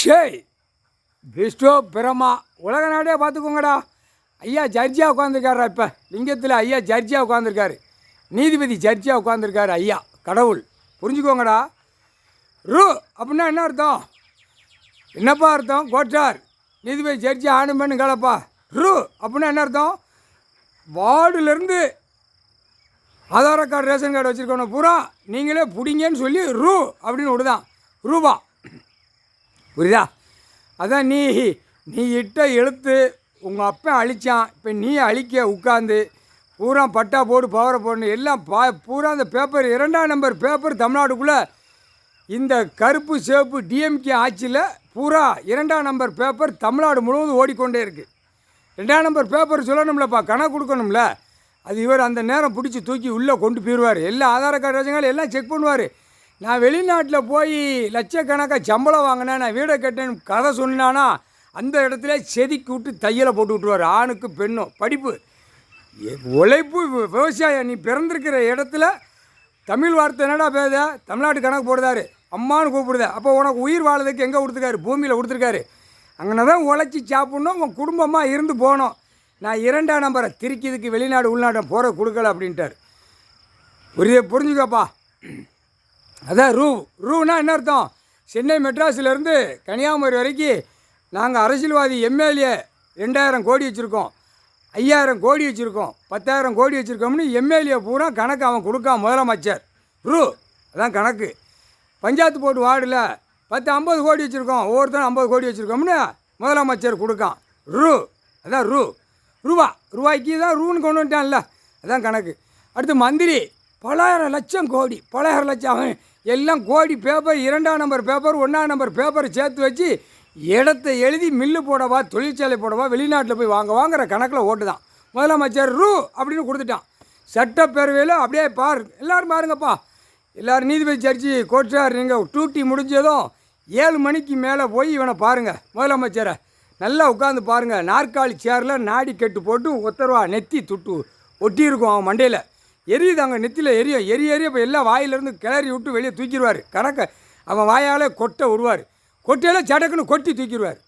ஷேய் Bairstow பிரமா உலக நாடே பார்த்துக்கோங்கடா. ஐயா ஜட்ஜியாக உட்காந்துருக்காரா? இப்போ லிங்கத்தில் ஐயா ஜட்ஜியாக உட்காந்துருக்காரு, நீதிபதி ஜட்ஜியாக உட்காந்துருக்காரு ஐயா. கடவுள் புரிஞ்சுக்கோங்கடா. ரூ அப்படின்னா என்ன அர்த்தம்? என்னப்பா அர்த்தம்? கோட்டார் நீதிபதி ஜட்ஜி ஆணுமேனு கேளப்பா. ரூ அப்படின்னா என்ன அர்த்தம்? வார்டுலேருந்து ஆதார கார்டு ரேஷன் கார்டு வச்சுருக்கணும் பூரா நீங்களே பிடிங்கன்னு சொல்லி ரூ அப்படின்னு விடுதான். ரூபா புரியுதா? அதான் நீ இட்ட எழுத்து உங்கள் அப்பன் அழித்தான், இப்போ நீ அழிக்க உட்காந்து பூரா பட்டா போடு பவரை போடணும் எல்லாம் பூரா அந்த பேப்பர் 2ஆம் நம்பர் பேப்பர் தமிழ்நாட்டுக்குள்ளே இந்த கருப்பு சிவப்பு டிஎம்கே ஆட்சியில் பூரா 2ஆம் நம்பர் பேப்பர் தமிழ்நாடு முழுவதும் ஓடிக்கொண்டே இருக்குது. 2ஆம் நம்பர் பேப்பர் சொல்லணும்லப்பா, கணக்கு கொடுக்கணும்ல. அது இவர் அந்த நேரம் பிடிச்சி தூக்கி உள்ளே கொண்டு போயிடுவார். எல்லாம் ஆதார கார்டு ரேஷன் எல்லாம் செக் பண்ணுவார். நான் வெளிநாட்டில் போய் லட்சக்கணக்காக சம்பளம் வாங்கினேன், நான் வீடை கட்டேன்னு கதை சொன்னானா அந்த இடத்துல செதுக்கி விட்டு தையலை போட்டு விட்டுருவார். ஆணுக்கு பெண்ணும் படிப்பு உழைப்பு விவசாயம். நீ பிறந்திருக்கிற இடத்துல தமிழ் வார்த்தை என்னடா பேத தமிழ்நாட்டு கணக்கு போடுதாரு, அம்மானு கூப்பிடுத. அப்போ உனக்கு உயிர் வாழறதுக்கு எங்கே கொடுத்துருக்காரு? பூமியில் கொடுத்துருக்காரு. அங்கே தான் உழைச்சி சாப்பிட்ணும், உன் குடும்பமாக இருந்து போகணும். நான் 2ஆம் நம்பரை திருக்கிதுக்கு வெளிநாடு உள்நாட்டை போகிற கொடுக்கல அப்படின்ட்டார். புரிஞ்சுக்கப்பா. அதான் ரூனா என்ன அர்த்தம்? சென்னை மெட்ராஸிலேருந்து கன்னியாகுமரி வரைக்கும் நாங்கள் அரசியல்வாதி எம்எல்ஏ 2000 கோடி வச்சுருக்கோம், 5000 கோடி வச்சுருக்கோம், 10,000 கோடி வச்சுருக்கோம்னு எம்எல்ஏ பூரா கணக்கு அவன் கொடுக்கான் முதலமைச்சர். அதான் கணக்கு. பஞ்சாயத்து போர்டு வார்டில் 50 கோடி வச்சுருக்கோம், ஒவ்வொருத்தரும் 50 கோடி வச்சுருக்கோம்னு முதலமைச்சர் கொடுக்கான். அதான் ரூபாய்க்கு தான் ரூன்னு கொண்டு வந்துட்டான்ல, அதான் கணக்கு. அடுத்து மந்திரி பலாயிரம் லட்சம் கோடி, பலாயிரம் லட்சம் அவன் எல்லாம் கோடி பேப்பர் 2ஆம் நம்பர் பேப்பர் 1ஆம் நம்பர் பேப்பரை சேர்த்து வச்சு இடத்தை எழுதி மில்லு போடவா தொழிற்சாலை போடவா வெளிநாட்டில் போய் வாங்குற கணக்கில் ஓட்டு தான் முதலமைச்சர் அப்படின்னு கொடுத்துட்டான். சட்டப்பேரவையில் அப்படியே எல்லோரும் பாருங்கப்பா, எல்லோரும் நீதிபதி ஜட்ஜி கோட்டார் நீங்கள் டியூட்டி முடிஞ்சதும் 7 மணிக்கு மேலே போய் இவனை பாருங்கள், முதலமைச்சரை நல்லா உட்காந்து பாருங்கள். நாற்காலி சேரில் நாடி கட்டு போட்டு ஒத்தரவா நெத்தி துட்டு ஒட்டி இருக்கும் அவன் மண்டையில். எரியுது அங்கே நெத்தியில் எரிய இப்போ எல்லாம் வாயிலேருந்து கிளறி விட்டு வெளியே தூக்கிடுவார். கணக்கை அவன் வாயால் கொட்டை விடுவார், கொட்டையில் சடக்குன்னு கொட்டி தூக்கிடுவார்.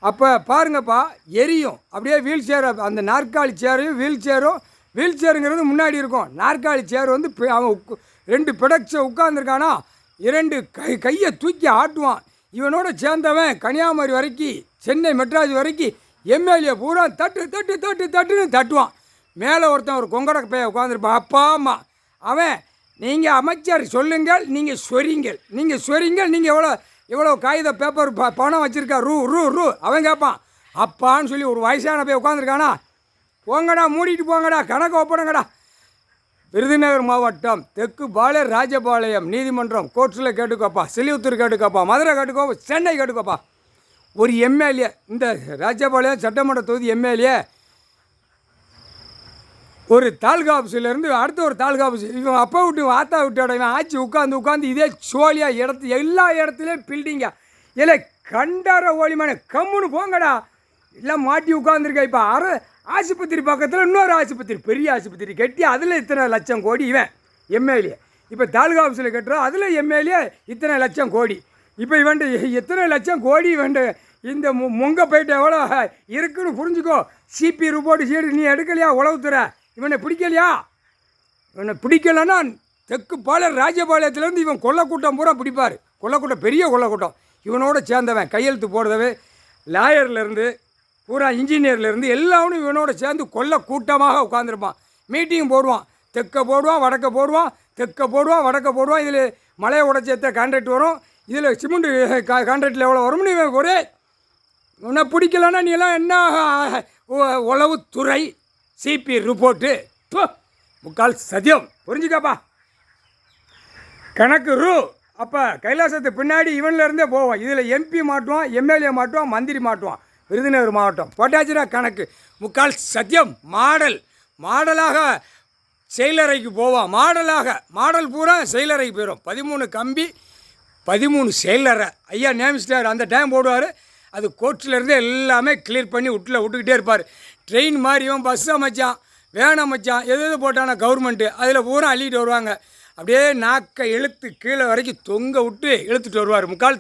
அப்போ பாருங்கப்பா எரியும். அப்படியே வீல் சேரை அந்த நாற்காலி சேரையும் வீல் சேருங்கிறது முன்னாடி இருக்கும். நாற்காலி சேர் வந்து அவன் 2 பிடக்ஸ உட்காந்துருக்கானா 2 கையை தூக்கி ஆட்டுவான். இவனோட சேர்ந்தவன் கன்னியாகுமரி வரைக்கும் சென்னை மெட்ராஸ் வரைக்கும் எம்எல்ஏ பூரா தட்டுன்னு தட்டுவான். மேலே ஒருத்தன் ஒரு கொங்கட பைய உட்காந்துருப்பான், அப்பா அம்மா. அவன் நீங்கள் அமைச்சர் சொல்லுங்கள், நீங்கள் சொரிங்கள், நீங்கள் எவ்வளோ காகித பேப்பர் பணம் வச்சுருக்கா ரூ அவன் கேட்பான். அப்பான்னு சொல்லி ஒரு வயசான போய் உட்காந்துருக்கானா, போங்கடா மூடிட்டு போங்கடா கணக்கு ஒப்படைங்கடா. விருதுநகர் மாவட்டம் தெற்கு ராஜபாளையம் நீதிமன்றம் கோர்ட்ஸில் கேட்டுக்கோப்பா, சிலிவுத்தூர் கேட்டுக்கோப்பா, மதுரை கேட்டுக்கோ, சென்னை கேட்டுக்கோப்பா. ஒரு எம்எல்ஏ இந்த ராஜபாளையம் சட்டமன்ற தொகுதி எம்எல்ஏ ஒரு தாலுகா ஆஃபீஸிலேருந்து அடுத்த ஒரு தாலுகா ஆஃபீஸ், இவன் அப்பா விட்டு ஆத்தா விட்டோட இவன் ஆட்சி உட்காந்து இதே சோழியாக எல்லா இடத்துலையும் பில்டிங்கா இல்லை கண்டார ஓலிமான கம்முன்னு போங்கடா எல்லாம் மாட்டி உட்காந்துருக்கா. இப்போ ஆஸ்பத்திரி பக்கத்தில் இன்னொரு ஆஸ்பத்திரி, பெரிய ஆஸ்பத்திரி கட்டி அதில் இத்தனை லட்சம் கோடி இவன் எம்எல்ஏ. இப்போ தாலுகா ஆஃபீஸில் கட்டுறோம் அதில் எம்எல்ஏ இத்தனை லட்சம் கோடி. இப்போ இவன் எத்தனை லட்சம் கோடி இவன் இந்த மொங்க போயிட்டு எவ்வளோ இருக்குன்னு புரிஞ்சுக்கோ. சிபி ரிப்போர்ட்டு சீடு நீ எடுக்கலையா? உளவுத்துறை இவனை பிடிக்கலைன்னா தெற்கு ராஜபாளையத்துலேருந்து இவன் கொள்ளக்கூட்டம் பூரா பிடிப்பார். கொள்ளக்கூட்டம் பெரிய கொள்ளக்கூட்டம். இவனோட சேர்ந்தவன் கையெழுத்து போடுறதவே லாயர்லேருந்து பூரா இன்ஜினியர்லேருந்து எல்லாரும் இவனோட சேர்ந்து கொல்ல கூட்டமாக உட்காந்துருப்பான். மீட்டிங் போடுவான், தெற்க போடுவான் வடக்க போடுவான். இதில் மலையை உடைச்சேத்த கான்ட்ராக்ட் வரும், இதில் சிமெண்ட்டு கான்ட்ராக்டில் எவ்வளோ வரும்னு இவன் ஒரே உன்னை பிடிக்கலன்னா நீ எல்லாம் என்ன உளவுத்துறை சிபி ரிப்போர்ட்டு முக்கால் சத்தியம் புரிஞ்சுக்கப்பா. கணக்கு அப்போ கைலாசத்துக்கு பின்னாடி இவன்லேருந்தே போவான். இதில் எம்பி மாட்டுவான், எம்எல்ஏ மாட்டுவான், மந்திரி மாட்டுவான். விருதுநகர் மாவட்டம் போட்டாச்சுரா கணக்கு முக்கால் சத்தியம். மாடலாக செயலறைக்கு போவான். மாடல் பூரா செயலறைக்கு போயிடும். 13 கம்பி 13 செயலறை ஐயா நேமிச்சிட்டார். அந்த டைம் போடுவார். அது கோர்ட்ஸ்லேருந்து எல்லாமே கிளியர் பண்ணி விட்டுக்கிட்டே இருப்பார். ட்ரெயின் மாதிரி இவன் பஸ் அமைச்சான், வேன் அமைச்சான், எது போட்டானா கவர்மெண்ட்டு அதில் பூரா அள்ளிட்டு வருவாங்க. அப்படியே நாக்கை இழுத்து கீழே வரைக்கும் தொங்க விட்டு இழுத்துட்டு வருவார். முக்கால்